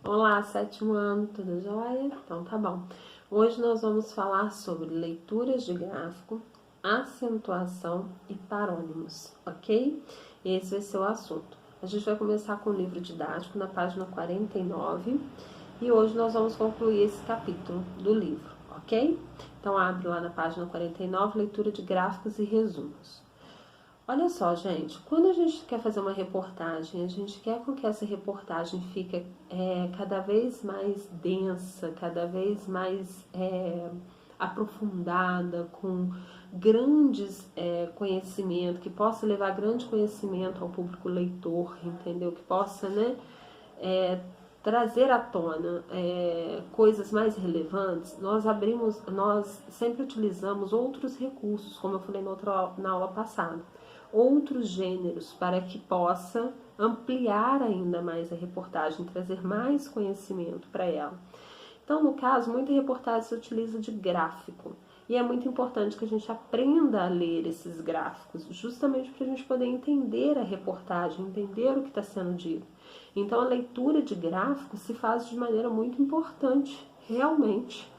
Olá, sétimo ano, tudo jóia? Então tá bom. Hoje nós vamos falar sobre leituras de gráfico, acentuação e parônimos, ok? Esse vai ser o assunto. A gente vai começar com o livro didático na página 49 e hoje nós vamos concluir esse capítulo do livro, ok? Então abre lá na página 49, leitura de gráficos e resumos. Olha só, gente, quando a gente quer fazer uma reportagem, a gente quer com que essa reportagem fique cada vez mais densa, cada vez mais aprofundada, com grandes conhecimento, que possa levar grande conhecimento ao público leitor, entendeu? Que possa, né, trazer à tona coisas mais relevantes. Nós sempre utilizamos outros recursos, como eu falei na aula passada, outros gêneros para que possa ampliar ainda mais a reportagem, trazer mais conhecimento para ela. Então, no caso, muita reportagem se utiliza de gráfico e é muito importante que a gente aprenda a ler esses gráficos, justamente para a gente poder entender a reportagem, entender o que está sendo dito. Então, a leitura de gráficos se faz de maneira muito importante, realmente,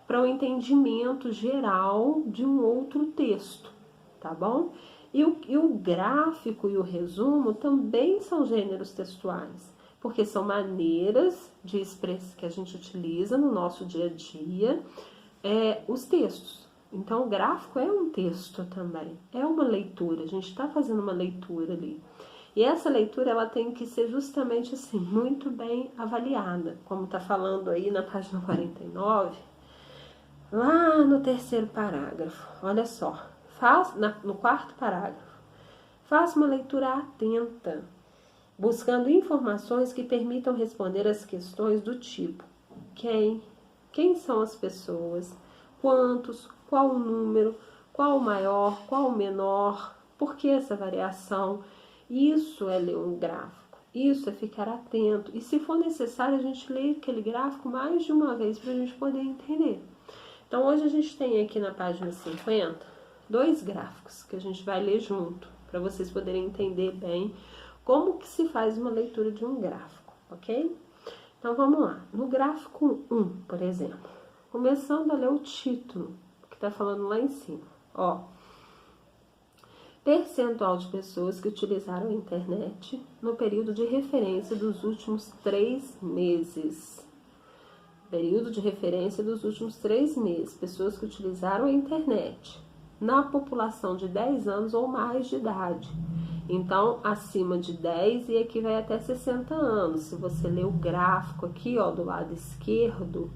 para o entendimento geral de um outro texto, tá bom? E o gráfico e o resumo também são gêneros textuais, porque são maneiras de expressar que a gente utiliza no nosso dia a dia os textos. Então, o gráfico é um texto também, é uma leitura, a gente está fazendo uma leitura ali. E essa leitura ela tem que ser justamente assim, muito bem avaliada, como está falando aí na página 49, lá no terceiro parágrafo, olha só. No quarto parágrafo, faça uma leitura atenta, buscando informações que permitam responder às questões do tipo: quem são as pessoas, quantos, qual o número, qual o maior, qual o menor, por que essa variação. Isso é ler um gráfico, isso é ficar atento. E se for necessário, a gente lê aquele gráfico mais de uma vez para a gente poder entender. Então, hoje a gente tem aqui na página 50 dois gráficos que a gente vai ler junto, para vocês poderem entender bem como que se faz uma leitura de um gráfico, ok? Então, vamos lá. No gráfico 1, por exemplo, começando a ler o título, que está falando lá em cima, ó. Percentual de pessoas que utilizaram a internet no período de referência dos últimos 3 meses. Período de referência dos últimos 3 meses. Pessoas que utilizaram a internet na população de 10 anos ou mais de idade. Então, acima de 10 e aqui vai até 60 anos. Se você ler o gráfico aqui, ó, do lado esquerdo,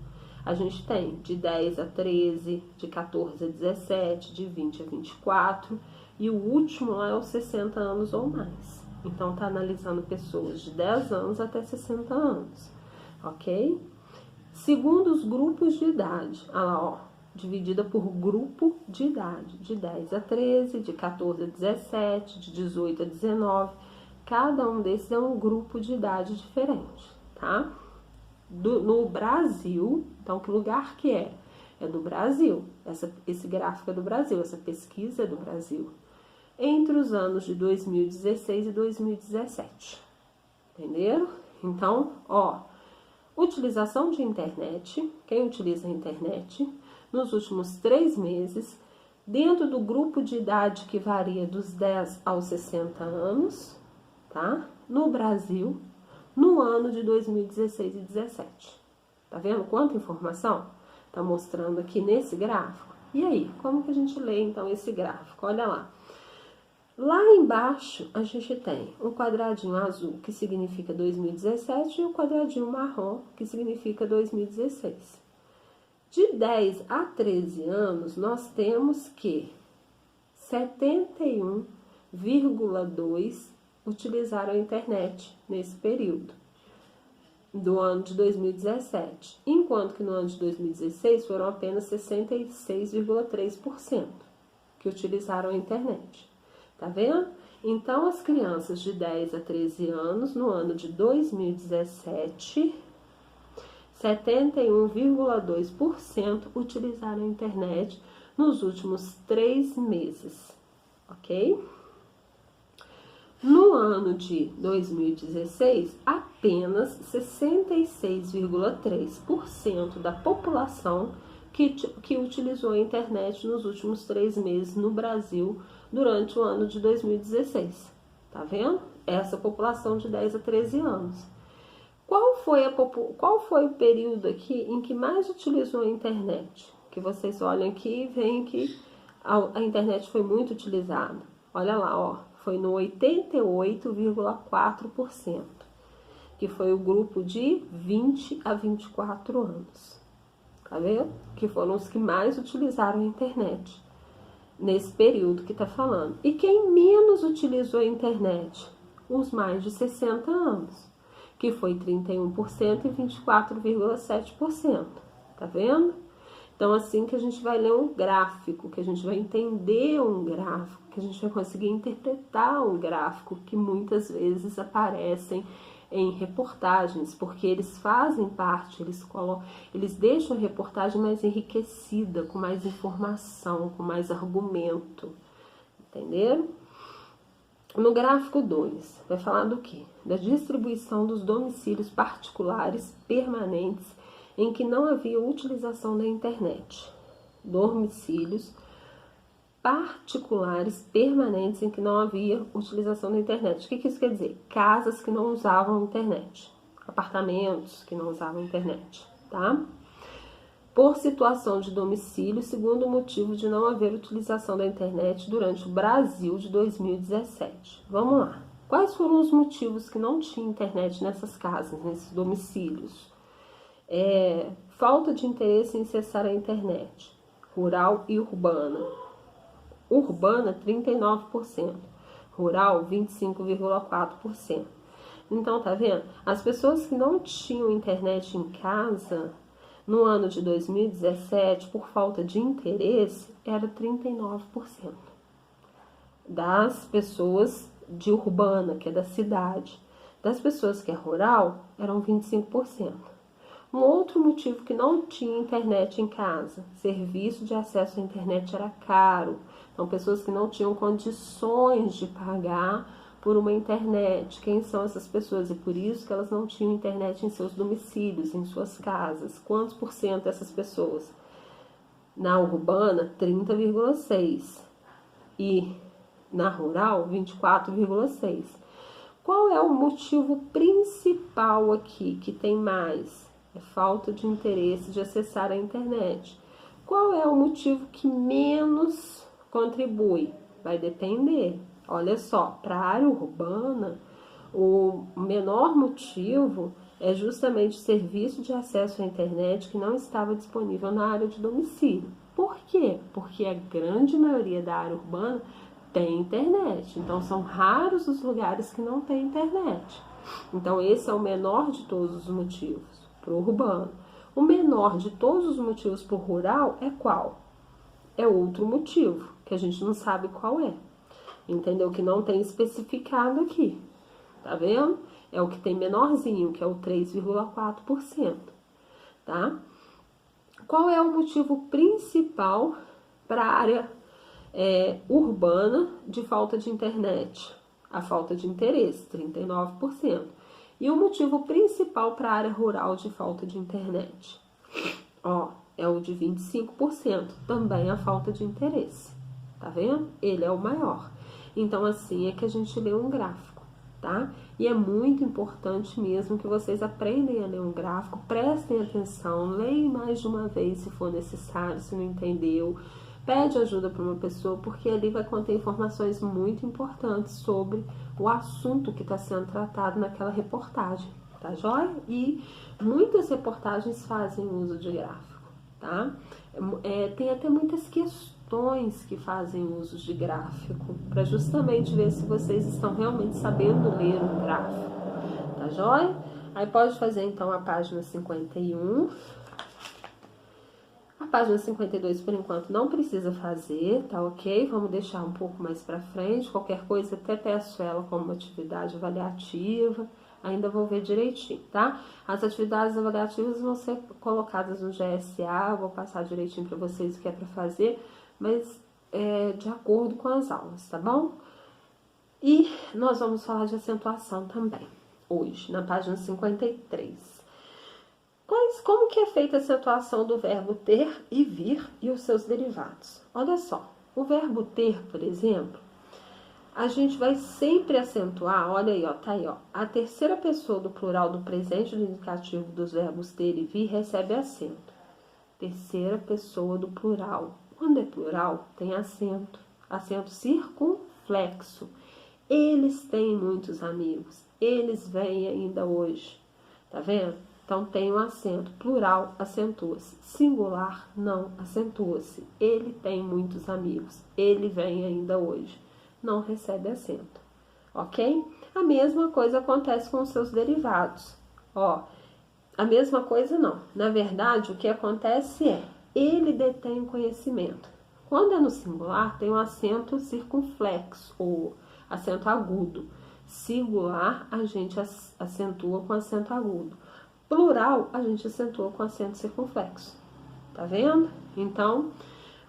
a gente tem de 10 a 13, de 14 a 17, de 20 a 24 e o último lá é os 60 anos ou mais. Então, tá analisando pessoas de 10 anos até 60 anos, ok? Segundo os grupos de idade, olha lá, ó, dividida por grupo de idade, de 10 a 13, de 14 a 17, de 18 a 19, cada um desses é um grupo de idade diferente, tá? No Brasil, então que lugar que é? É do Brasil, esse gráfico é do Brasil, essa pesquisa é do Brasil, entre os anos de 2016 e 2017, entenderam? Então, ó, utilização de internet, quem utiliza a internet nos últimos 3 meses, dentro do grupo de idade que varia dos 10 aos 60 anos, tá? No Brasil, no ano de 2016 e 2017. Tá vendo quanta informação? Tá mostrando aqui nesse gráfico. E aí, como que a gente lê então esse gráfico? Olha lá. Lá embaixo a gente tem um quadradinho azul que significa 2017 e um quadradinho marrom que significa 2016. De 10 a 13 anos, nós temos que 71,2 utilizaram a internet nesse período do ano de 2017, enquanto que no ano de 2016 foram apenas 66,3% que utilizaram a internet. Tá vendo? Então, as crianças de 10 a 13 anos, no ano de 2017, 71,2% utilizaram a internet nos últimos 3 meses, ok? No ano de 2016, apenas 66,3% da população que utilizou a internet nos últimos 3 meses no Brasil durante o ano de 2016. Tá vendo? Essa população de 10 a 13 anos. Qual foi o período aqui em que mais utilizou a internet? Que vocês olham aqui e veem que a internet foi muito utilizada. Olha lá, ó, foi no 88,4%, que foi o grupo de 20 a 24 anos. Tá vendo? Que foram os que mais utilizaram a internet nesse período que tá falando. E quem menos utilizou a internet? Os mais de 60 anos, que foi 31% e 24,7%. Tá vendo? Então, assim que a gente vai ler um gráfico, que a gente vai entender um gráfico, que a gente vai conseguir interpretar um gráfico que muitas vezes aparecem em reportagens, porque eles fazem parte, eles deixam a reportagem mais enriquecida, com mais informação, com mais argumento. Entenderam? No gráfico 2, vai falar do quê? Da distribuição dos domicílios particulares permanentes em que não havia utilização da internet. Domicílios particulares permanentes em que não havia utilização da internet. O que isso quer dizer? Casas que não usavam internet, apartamentos que não usavam internet, tá? Por situação de domicílio, segundo o motivo de não haver utilização da internet durante o Brasil de 2017. Vamos lá. Quais foram os motivos que não tinha internet nessas casas, nesses domicílios? Falta de interesse em acessar a internet, rural e urbana. Urbana, 39%, rural, 25,4%. Então, tá vendo? As pessoas que não tinham internet em casa no ano de 2017, por falta de interesse, era 39%. Das pessoas de urbana, que é da cidade. Das pessoas que é rural, eram 25%. Um outro motivo que não tinha internet em casa, serviço de acesso à internet era caro. Então, pessoas que não tinham condições de pagar por uma internet. Quem são essas pessoas? E por isso que elas não tinham internet em seus domicílios, em suas casas. Quantos por cento dessas pessoas? Na urbana, 30,6%. E na rural, 24,6%. Qual é o motivo principal aqui que tem mais? É falta de interesse de acessar a internet. Qual é o motivo que menos contribui? Vai depender. Olha só, para a área urbana, o menor motivo é justamente o serviço de acesso à internet que não estava disponível na área de domicílio. Por quê? Porque a grande maioria da área urbana tem internet. Então, são raros os lugares que não tem internet. Então, esse é o menor de todos os motivos para o urbano. O menor de todos os motivos para o rural é qual? É outro motivo, que a gente não sabe qual é. Entendeu? Que não tem especificado aqui. Tá vendo? É o que tem menorzinho, que é o 3,4%. Tá? Qual é o motivo principal para a área urbana de falta de internet? A falta de interesse, 39%. E o motivo principal para a área rural de falta de internet? Ó, é o de 25%, também a falta de interesse. Tá vendo? Ele é o maior. Então, assim é que a gente lê um gráfico, tá? E é muito importante mesmo que vocês aprendam a ler um gráfico, prestem atenção, leiam mais de uma vez se for necessário, se não entendeu. Pede ajuda para uma pessoa, porque ali vai conter informações muito importantes sobre o assunto que está sendo tratado naquela reportagem, tá joia? E muitas reportagens fazem uso de gráfico, tá? Tem até muitas questões que fazem uso de gráfico, para justamente ver se vocês estão realmente sabendo ler um gráfico, tá joia? Aí pode fazer então a página 51. A página 52, por enquanto, não precisa fazer, tá ok? Vamos deixar um pouco mais pra frente. Qualquer coisa, até peço ela como uma atividade avaliativa. Ainda vou ver direitinho, tá? As atividades avaliativas vão ser colocadas no GSA. Vou passar direitinho pra vocês o que é pra fazer, mas de acordo com as aulas, tá bom? E nós vamos falar de acentuação também, hoje, na página 53. Como que é feita a acentuação do verbo ter e vir e os seus derivados? Olha só, o verbo ter, por exemplo, a gente vai sempre acentuar, olha aí, ó, tá aí, ó. A terceira pessoa do plural do presente do indicativo dos verbos ter e vir recebe acento. Terceira pessoa do plural. Quando é plural, tem acento. Acento circunflexo. Eles têm muitos amigos. Eles vêm ainda hoje. Tá vendo? Então tem um acento. Plural, acentua-se. Singular, não, acentua-se. Ele tem muitos amigos. Ele vem ainda hoje. Não recebe acento. Ok? A mesma coisa acontece com os seus derivados. Ó, a mesma coisa não. Na verdade, o que acontece é, ele detém conhecimento. Quando é no singular, tem um acento circunflexo, ou acento agudo. Singular, a gente acentua com acento agudo. Plural, a gente acentua com acento circunflexo. Tá vendo? Então,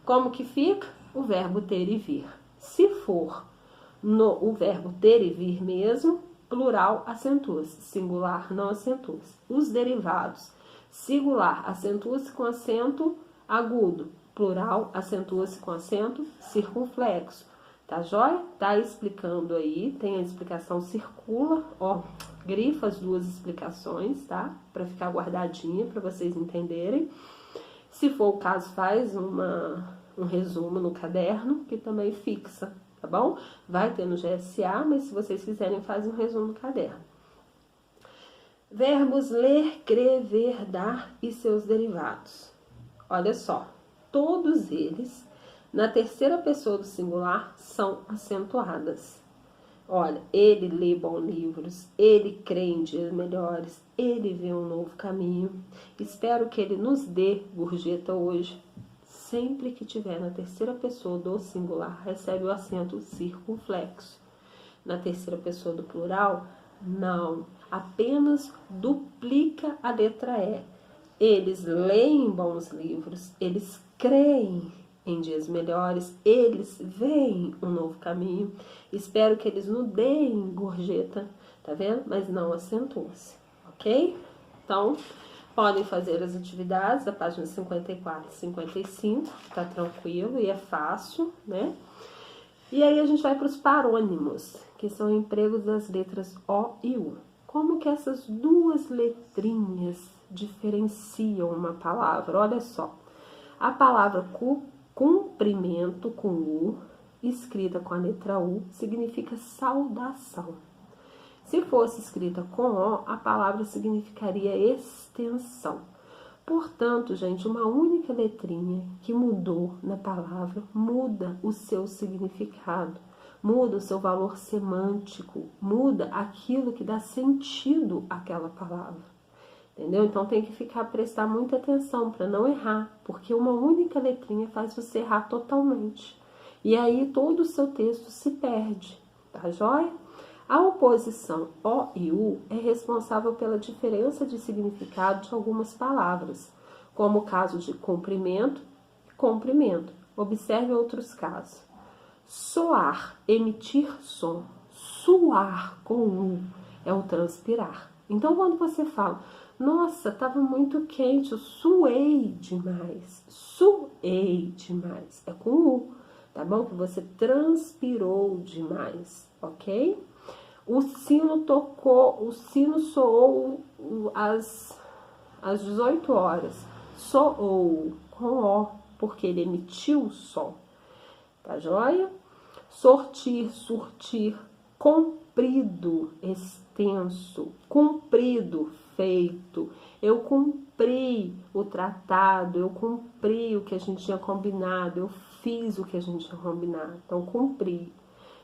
como que fica? O verbo ter e vir. Se for o verbo ter e vir mesmo, plural acentua-se, singular não acentua-se. Os derivados, singular acentua-se com acento agudo, plural acentua-se com acento circunflexo. Tá joia? Tá explicando aí, tem a explicação, circula, ó, grifa as duas explicações, tá? Para ficar guardadinha, para vocês entenderem. Se for o caso, faz um resumo no caderno, que também fixa, tá bom? Vai ter no GSA, mas se vocês quiserem, faz um resumo no caderno. Verbos ler, crer, ver, dar e seus derivados. Olha só, todos eles, na terceira pessoa do singular, são acentuadas. Olha, ele lê bons livros, ele crê em dias melhores, ele vê um novo caminho. Espero que ele nos dê gorjeta hoje. Sempre que tiver na terceira pessoa do singular, recebe o acento circunflexo. Na terceira pessoa do plural, não. Apenas duplica a letra E. Eles leem bons livros, eles creem em dias melhores, eles veem um novo caminho. Espero que eles nos deem gorjeta, tá vendo? Mas não acentua-se, ok? Então, podem fazer as atividades da página 54 e 55, tá tranquilo e é fácil, né? E aí a gente vai para os parônimos, que são empregos das letras O e U. Como que essas duas letrinhas diferenciam uma palavra? Olha só, a palavra cumprimento com U, escrita com a letra U, significa saudação. Se fosse escrita com O, a palavra significaria extensão. Portanto, gente, uma única letrinha que mudou na palavra muda o seu significado, muda o seu valor semântico, muda aquilo que dá sentido àquela palavra. Entendeu? Então tem que prestar muita atenção para não errar, porque uma única letrinha faz você errar totalmente. E aí todo o seu texto se perde, tá joia? A oposição O e U é responsável pela diferença de significado de algumas palavras, como o caso de comprimento e comprimento. Observe outros casos. Soar, emitir som. Suar com U é o transpirar. Então, quando você fala, nossa, estava muito quente, eu suei demais. Suei demais. É com U, tá bom? Que você transpirou demais, ok? O sino tocou, o sino soou às 18 horas. Soou com O, porque ele emitiu o som. Tá joia? Sortir, surtir, comprido, extenso, cumprido, feito. Eu cumpri o tratado, eu cumpri o que a gente tinha combinado, eu fiz o que a gente tinha combinado. Então, cumpri.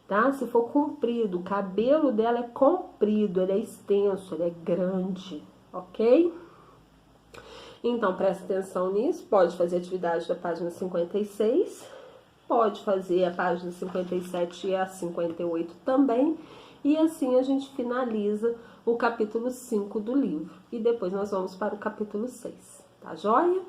Tá? Se for comprido, o cabelo dela é comprido, ele é extenso, ele é grande, ok? Então, presta atenção nisso. Pode fazer atividade da página 56, pode fazer a página 57 e a 58 também. E assim a gente finaliza o capítulo 5 do livro. E depois nós vamos para o capítulo 6, tá joia?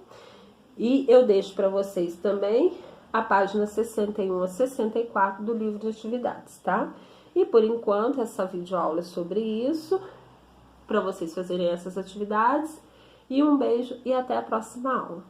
E eu deixo para vocês também a página 61 a 64 do livro de atividades, tá? E por enquanto essa videoaula é sobre isso, para vocês fazerem essas atividades. E um beijo e até a próxima aula.